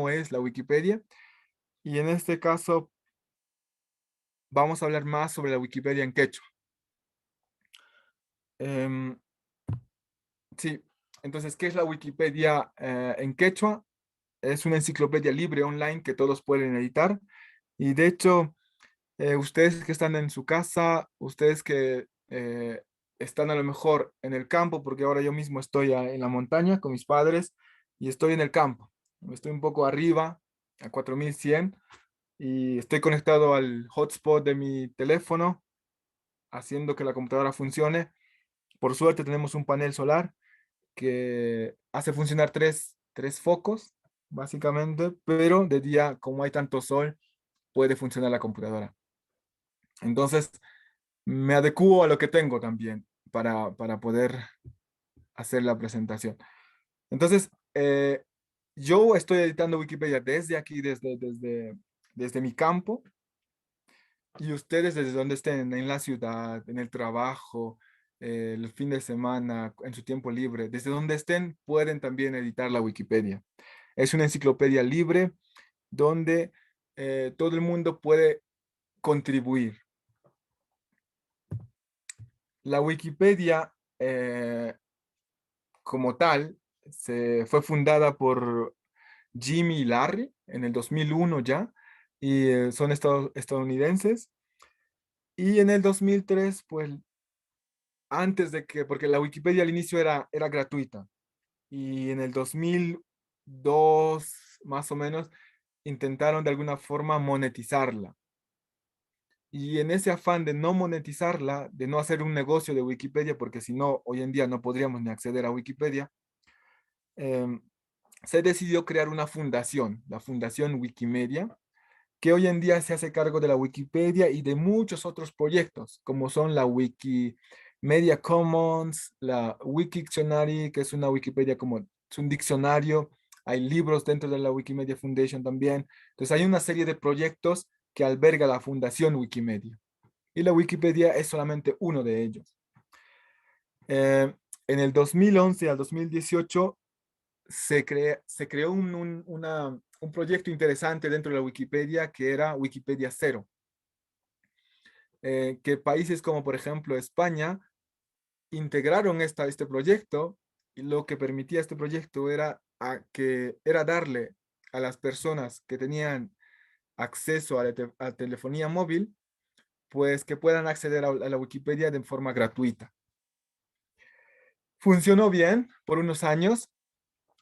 es la Wikipedia. Y en este caso vamos a hablar más sobre la Wikipedia en quechua. Em, sí, entonces, ¿qué es la Wikipedia en quechua? Es una enciclopedia libre online que todos pueden editar. Y de hecho, ustedes que están en su casa, ustedes que están a lo mejor en el campo, porque ahora yo mismo estoy en la montaña con mis padres y estoy en el campo. Estoy un poco arriba, a 4100, y estoy conectado al hotspot de mi teléfono, haciendo que la computadora funcione. Por suerte tenemos un panel solar que hace funcionar tres focos, básicamente, pero de día, como hay tanto sol, puede funcionar la computadora. Entonces, me adecuo a lo que tengo también para poder hacer la presentación. Entonces, yo estoy editando Wikipedia desde aquí, desde mi campo, y ustedes desde donde estén, en la ciudad, en el trabajo, el fin de semana, en su tiempo libre, desde donde estén, pueden también editar la Wikipedia. Es una enciclopedia libre donde todo el mundo puede contribuir. La Wikipedia como tal fue fundada por Jimmy y Larry en el 2001 ya, y son estadounidenses. Y en el 2003, pues antes de que, porque la Wikipedia al inicio era gratuita, y en el 2002 más o menos intentaron de alguna forma monetizarla. Y en ese afán de no monetizarla, de no hacer un negocio de Wikipedia, porque si no, hoy en día no podríamos ni acceder a Wikipedia, eh, se decidió crear una fundación, la Fundación Wikimedia, que hoy en día se hace cargo de la Wikipedia y de muchos otros proyectos, como son la Wikimedia Commons, la Wikictionary, que es una Wikipedia como es un diccionario. Hay libros dentro de la Wikimedia Foundation también. Entonces hay una serie de proyectos que alberga la Fundación Wikimedia. Y la Wikipedia es solamente uno de ellos. En el 2011 al 2018 se creó un proyecto interesante dentro de la Wikipedia que era Wikipedia Cero, que países como por ejemplo España integraron este proyecto, y lo que permitía este proyecto era darle a las personas que tenían acceso a a telefonía móvil, pues que puedan acceder a la Wikipedia de forma gratuita. Funcionó bien por unos años,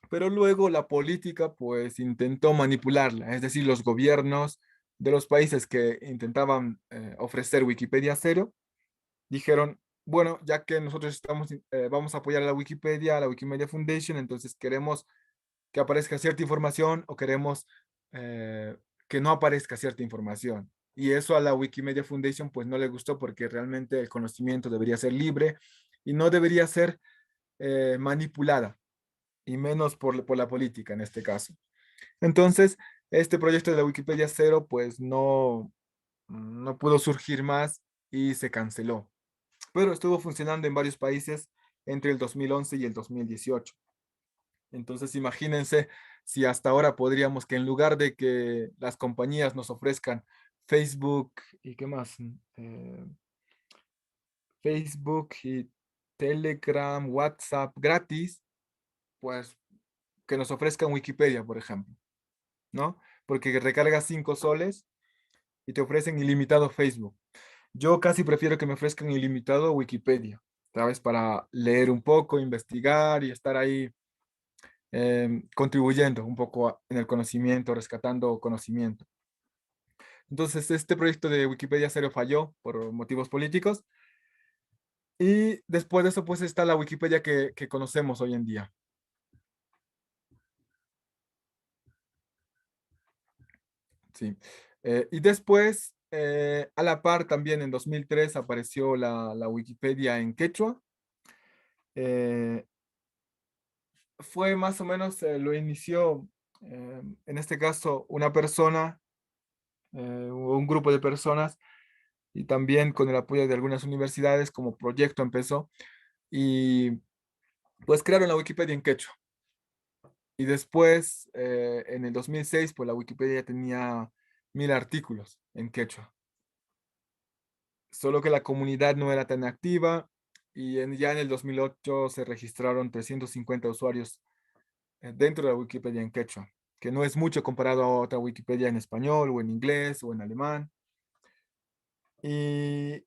pero luego la política pues intentó manipularla, es decir, los gobiernos de los países que intentaban ofrecer Wikipedia cero, dijeron, bueno, ya que nosotros vamos a apoyar a la Wikipedia, a la Wikimedia Foundation, entonces queremos que aparezca cierta información o queremos que no aparezca cierta información. Y eso a la Wikimedia Foundation pues no le gustó, porque realmente el conocimiento debería ser libre y no debería ser manipulada, y menos por la política en este caso. Entonces, este proyecto de la Wikipedia cero pues no pudo surgir más y se canceló, pero estuvo funcionando en varios países entre el 2011 y el 2018. Entonces, imagínense si hasta ahora podríamos, que en lugar de que las compañías nos ofrezcan Facebook y qué más, Facebook y Telegram, WhatsApp gratis, pues que nos ofrezcan Wikipedia, por ejemplo, ¿no? Porque recargas 5 soles y te ofrecen ilimitado Facebook. Yo casi prefiero que me ofrezcan ilimitado Wikipedia, ¿sabes? Para leer un poco, investigar y estar ahí contribuyendo un poco en el conocimiento, rescatando conocimiento. Entonces, este proyecto de Wikipedia cero falló por motivos políticos, y después de eso, pues está la Wikipedia que conocemos hoy en día. Sí. Y después, a la par, también en 2003 apareció la Wikipedia en quechua. Eh, Fue más o menos, lo inició, en este caso, una persona, o un grupo de personas, y también con el apoyo de algunas universidades como proyecto empezó, y pues crearon la Wikipedia en quechua. Y después, en el 2006, pues la Wikipedia ya tenía 1000 artículos en quechua. Solo que la comunidad no era tan activa y ya en el 2008 se registraron 350 usuarios dentro de la Wikipedia en quechua, que no es mucho comparado a otra Wikipedia en español o en inglés o en alemán. Y,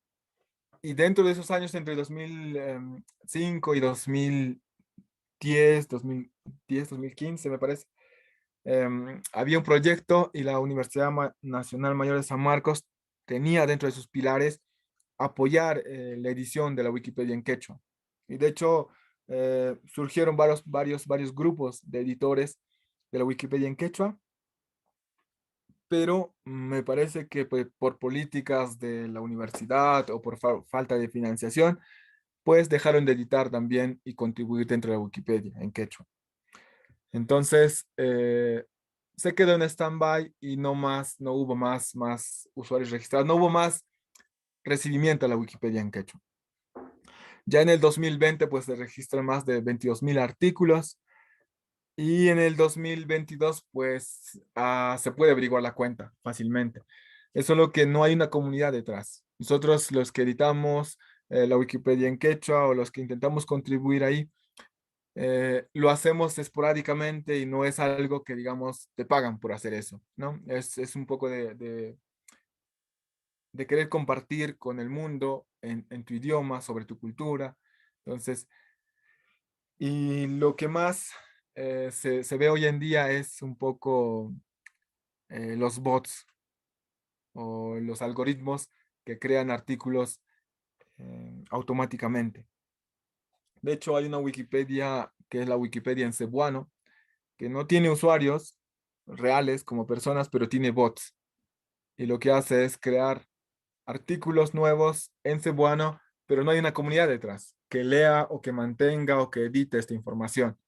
y dentro de esos años, entre 2005 y 2015, me parece, había un proyecto y la Universidad Nacional Mayor de San Marcos tenía dentro de sus pilares apoyar la edición de la Wikipedia en quechua. Y de hecho, surgieron varios grupos de editores de la Wikipedia en quechua, pero me parece que pues, por políticas de la universidad o por falta de financiación, pues dejaron de editar también y contribuir dentro de la Wikipedia en quechua. Entonces, se quedó en stand-by y no hubo más usuarios registrados, no hubo más recibimiento a la Wikipedia en quechua. Ya en el 2020, pues se registran más de 22.000 artículos y en el 2022, pues se puede averiguar la cuenta fácilmente. Es solo que no hay una comunidad detrás. Nosotros los que editamos la Wikipedia en quechua o los que intentamos contribuir ahí, lo hacemos esporádicamente y no es algo que, digamos, te pagan por hacer eso, ¿no? Es un poco de querer compartir con el mundo en tu idioma, sobre tu cultura. Entonces, y lo que más se ve hoy en día es un poco los bots o los algoritmos que crean artículos automáticamente. De hecho, hay una Wikipedia que es la Wikipedia en cebuano, que no tiene usuarios reales como personas, pero tiene bots. Y lo que hace es crear artículos nuevos en cebuano, pero no hay una comunidad detrás que lea o que mantenga o que edite esta información.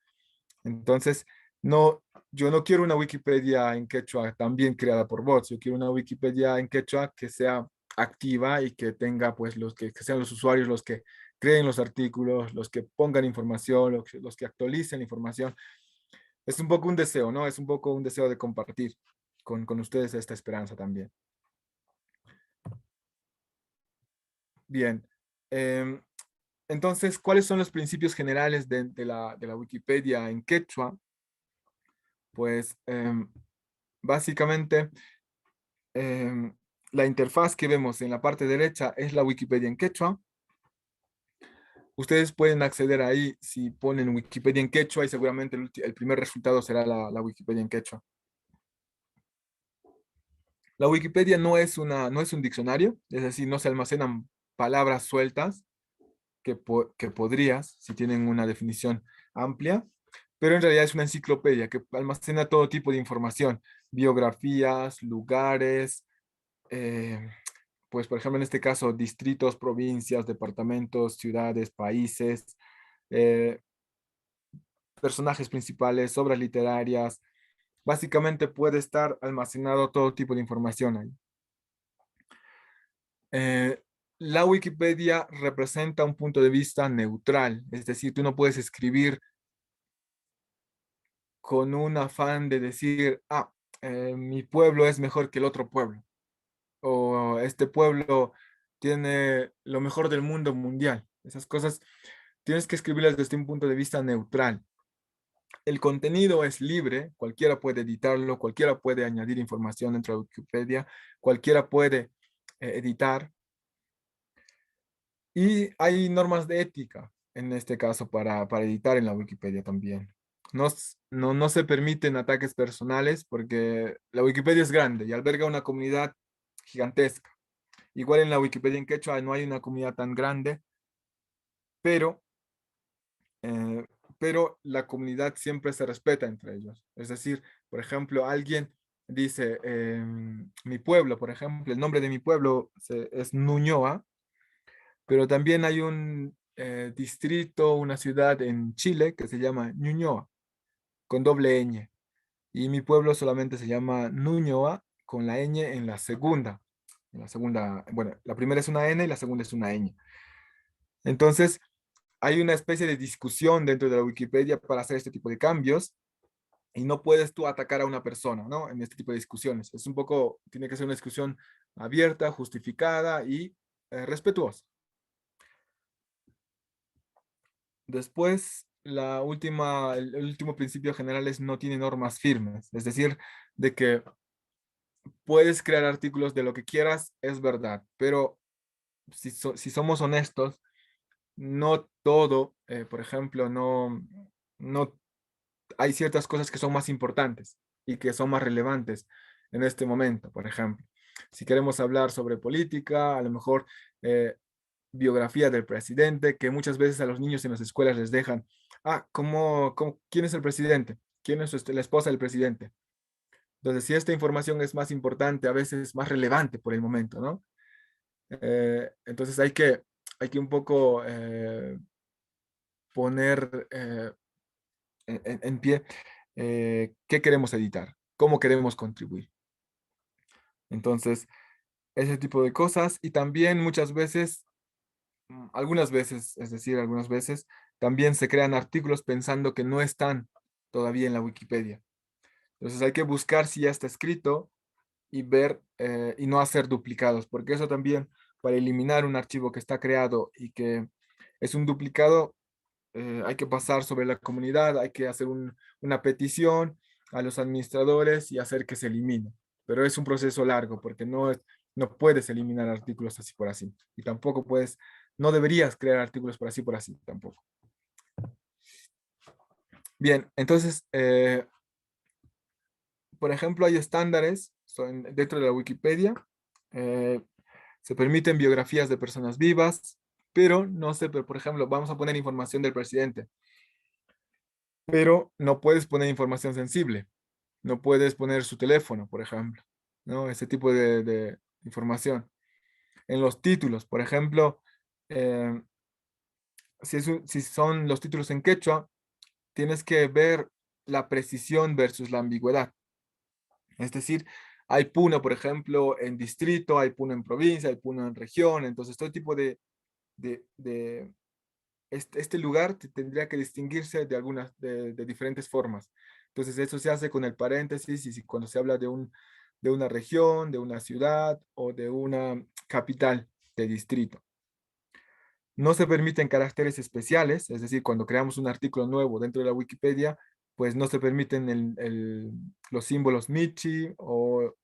Entonces, no, yo no quiero una Wikipedia en quechua también creada por bots. Yo quiero una Wikipedia en quechua que sea activa y que tenga, pues, que sean los usuarios los que creen los artículos, los que pongan información, los que actualicen la información. Es un poco un deseo, ¿no? Es un poco un deseo de compartir con ustedes esta esperanza también. Bien. Em, entonces, ¿cuáles son los principios generales de la Wikipedia en quechua? Pues básicamente em, la interfaz que vemos en la parte derecha es la Wikipedia en quechua. Ustedes pueden acceder ahí si ponen Wikipedia en quechua y seguramente el primer resultado será la Wikipedia en quechua. La Wikipedia no es un diccionario, es decir, no se almacenan palabras sueltas que podrías si tienen una definición amplia, pero en realidad es una enciclopedia que almacena todo tipo de información, biografías, lugares, eh, pues por ejemplo en este caso distritos, provincias, departamentos, ciudades, países, eh, personajes principales, obras literarias. Básicamente puede estar almacenado todo tipo de información ahí. Eh, la Wikipedia representa un punto de vista neutral, es decir, tú no puedes escribir con un afán de decir, mi pueblo es mejor que el otro pueblo, o este pueblo tiene lo mejor del mundo mundial. Esas cosas tienes que escribirlas desde un punto de vista neutral. El contenido es libre, cualquiera puede editarlo, cualquiera puede añadir información dentro de Wikipedia, cualquiera puede editar. Y hay normas de ética, en este caso, para editar en la Wikipedia también. No se permiten ataques personales porque la Wikipedia es grande y alberga una comunidad gigantesca. Igual en la Wikipedia en quechua no hay una comunidad tan grande, pero, eh, pero la comunidad siempre se respeta entre ellos. Es decir, por ejemplo, alguien dice, mi pueblo, por ejemplo, el nombre de mi pueblo es Ñuñoa, pero también hay un distrito, una ciudad en Chile que se llama Ñuñoa, con doble ñ. Y mi pueblo solamente se llama Ñuñoa con la ñ en la segunda. Bueno, la primera es una n y la segunda es una ñ. Entonces, hay una especie de discusión dentro de la Wikipedia para hacer este tipo de cambios. y no puedes tú atacar a una persona, ¿no? En este tipo de discusiones. Es un poco, tiene que ser una discusión abierta, justificada y respetuosa. Después, el último principio general es no tiene normas firmes, es decir, de que puedes crear artículos de lo que quieras, es verdad, pero si somos honestos, no todo, por ejemplo, no hay ciertas cosas que son más importantes y que son más relevantes en este momento, por ejemplo. Si queremos hablar sobre política, a lo mejor biografía del presidente, que muchas veces a los niños en las escuelas les dejan, ¿quién es el presidente? ¿Quién es la esposa del presidente? Entonces, si esta información es más importante, a veces más relevante por el momento, ¿no? Entonces hay que un poco poner en pie qué queremos editar, cómo queremos contribuir. Entonces, ese tipo de cosas y también muchas veces, algunas veces, es decir, algunas veces, también se crean artículos pensando que no están todavía en la Wikipedia. Entonces hay que buscar si ya está escrito y ver y no hacer duplicados, porque eso también, para eliminar un archivo que está creado y que es un duplicado, hay que pasar sobre la comunidad, hay que hacer una petición a los administradores y hacer que se elimine. Pero es un proceso largo porque no puedes eliminar artículos así por así. Y tampoco puedes, no deberías crear artículos por así tampoco. Bien, entonces, por ejemplo, hay estándares dentro de la Wikipedia. eh, Se permiten biografías de personas vivas, pero no sé, pero por ejemplo, vamos a poner información del presidente, pero no puedes poner información sensible. No puedes poner su teléfono, por ejemplo, ¿no? Ese tipo de información. En los títulos, por ejemplo, eh, si son los títulos en quechua, tienes que ver la precisión versus la ambigüedad. Es decir, hay puno, por ejemplo, en distrito, hay puno en provincia, hay puno en región, entonces todo tipo de este lugar tendría que distinguirse de diferentes formas. Entonces eso se hace con el paréntesis y cuando se habla de una región, de una ciudad o de una capital de distrito. No se permiten caracteres especiales, es decir, cuando creamos un artículo nuevo dentro de la Wikipedia, pues no se permiten los símbolos Michi o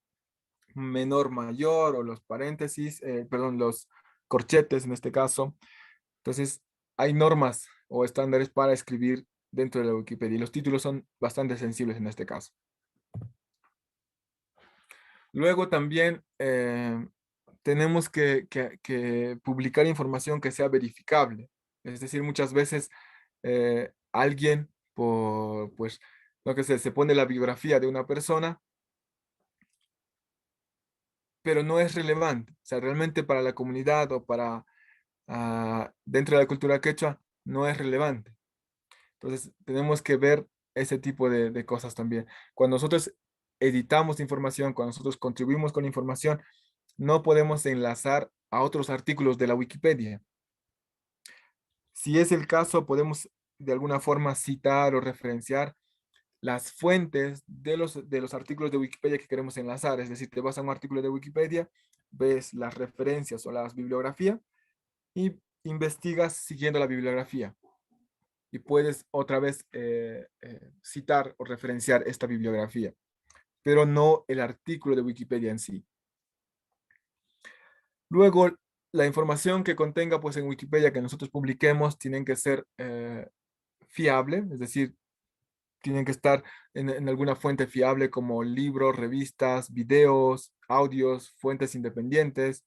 menor mayor o los paréntesis, perdón, los corchetes en este caso. Entonces, hay normas o estándares para escribir dentro de la Wikipedia y los títulos son bastante sensibles en este caso. Luego también tenemos que publicar información que sea verificable. Es decir, muchas veces alguien, pues, lo que sé, se pone la biografía de una persona, pero no es relevante. O sea, realmente para la comunidad o para dentro de la cultura quechua no es relevante. Entonces, tenemos que ver ese tipo de cosas también. Cuando nosotros editamos información, cuando nosotros contribuimos con información, no podemos enlazar a otros artículos de la Wikipedia. Si es el caso, podemos de alguna forma citar o referenciar las fuentes de los artículos de Wikipedia que queremos enlazar. Es decir, te vas a un artículo de Wikipedia, ves las referencias o las bibliografías y investigas siguiendo la bibliografía. Y puedes otra vez citar o referenciar esta bibliografía, pero no el artículo de Wikipedia en sí. Luego, la información que contenga pues en Wikipedia que nosotros publiquemos tienen que ser fiable, es decir, tienen que estar en alguna fuente fiable como libros, revistas, videos, audios, fuentes independientes,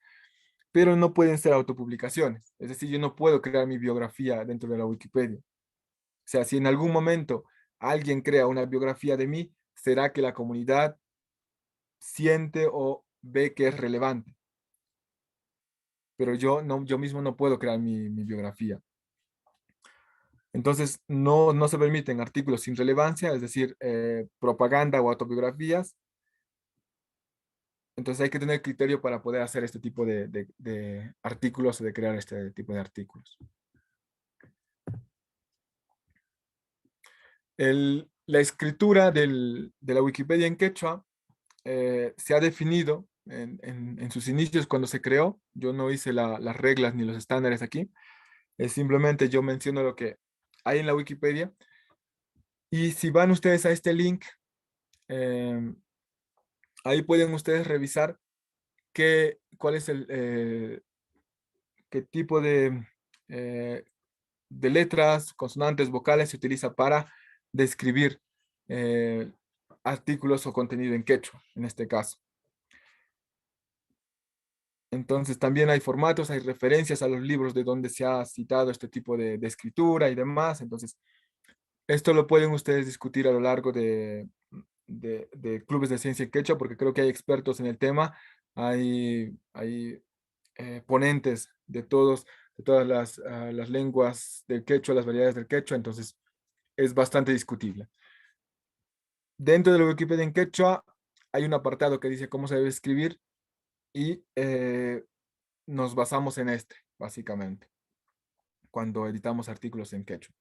pero no pueden ser autopublicaciones. Es decir, yo no puedo crear mi biografía dentro de la Wikipedia. O sea, si en algún momento alguien crea una biografía de mí, será que la comunidad siente o ve que es relevante. Pero yo mismo no puedo crear mi biografía. Entonces, no se permiten artículos sin relevancia, es decir, propaganda o autobiografías. Entonces hay que tener criterio para poder hacer este tipo de artículos o de crear este tipo de artículos. la escritura de la Wikipedia en quechua se ha definido en sus inicios cuando se creó. Yo no hice las reglas ni los estándares aquí. Es simplemente yo menciono lo que hay en la Wikipedia. Y si van ustedes a este link, eh, ahí pueden ustedes revisar cuál es qué tipo eh, de letras, consonantes, vocales se utiliza para describir eh, artículos o contenido en quechua, en este caso. Entonces también hay formatos, hay referencias a los libros de donde se ha citado este tipo de escritura y demás. Entonces, esto lo pueden ustedes discutir a lo largo de clubes de ciencia en quechua, porque creo que hay expertos en el tema, hay ponentes de todas las lenguas del quechua, las variedades del quechua, entonces es bastante discutible. Dentro de la Wikipedia en quechua hay un apartado que dice cómo se debe escribir y nos basamos en este, básicamente, cuando editamos artículos en quechua.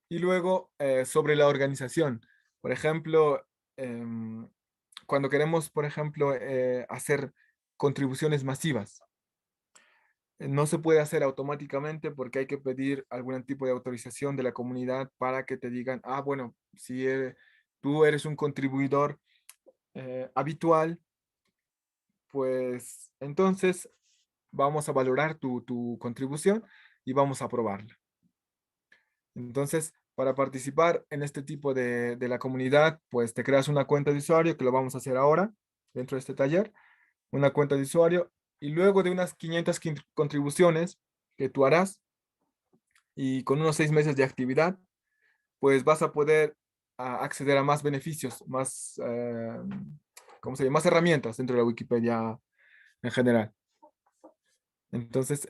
Y luego, sobre la organización. Por ejemplo, cuando queremos, por ejemplo, hacer contribuciones masivas, no se puede hacer automáticamente porque hay que pedir algún tipo de autorización de la comunidad para que te digan, ah, bueno, si tú eres un contribuidor habitual, pues entonces vamos a valorar tu contribución y vamos a aprobarla. Entonces, para participar en este tipo de la comunidad, pues te creas una cuenta de usuario, que lo vamos a hacer ahora dentro de este taller, una cuenta de usuario, y luego de unas 500 contribuciones que tú harás y con unos 6 meses de actividad, pues vas a poder acceder a más beneficios, más, ¿cómo se llama? Más herramientas dentro de la Wikipedia en general. Entonces,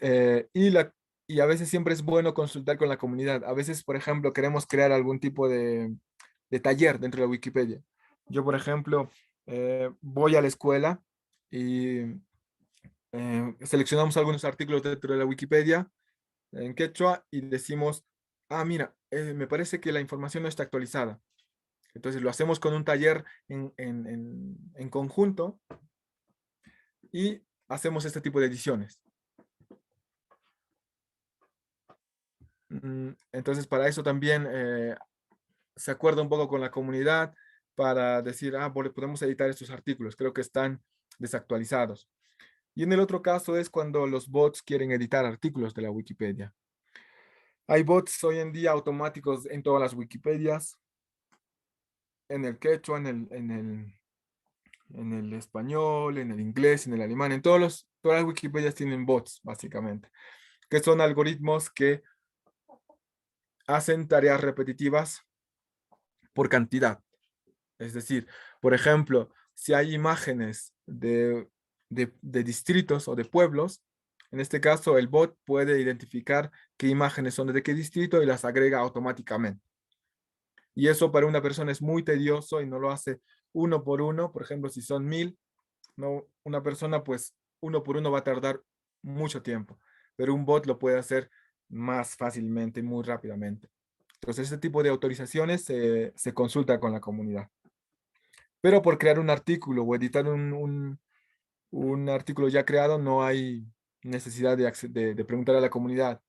y a veces siempre es bueno consultar con la comunidad. A veces, por ejemplo, queremos crear algún tipo de taller dentro de la Wikipedia. Yo, por ejemplo, voy a la escuela y seleccionamos algunos artículos dentro de la Wikipedia en quechua y decimos, ah, mira, me parece que la información no está actualizada. Entonces lo hacemos con un taller en conjunto y hacemos este tipo de ediciones. Entonces, para eso también se acuerda un poco con la comunidad para decir, ah, podemos editar estos artículos, creo que están desactualizados. Y en el otro caso es cuando los bots quieren editar artículos de la Wikipedia. Hay bots hoy en día automáticos en todas las Wikipedias, en el quechua, en el español, en el inglés, en el alemán, todas las Wikipedias tienen bots, básicamente, que son algoritmos que hacen tareas repetitivas por cantidad. Es decir, por ejemplo, si hay imágenes de distritos o de pueblos, en este caso el bot puede identificar qué imágenes son de qué distrito y las agrega automáticamente. Y eso para una persona es muy tedioso y no lo hace uno por uno. Por ejemplo, si son 1000, no, una persona pues uno por uno va a tardar mucho tiempo, pero un bot lo puede hacer más fácilmente, muy rápidamente. Entonces, este tipo de autorizaciones se consulta con la comunidad. Pero por crear un artículo o editar un artículo ya creado, no hay necesidad de preguntar a la comunidad.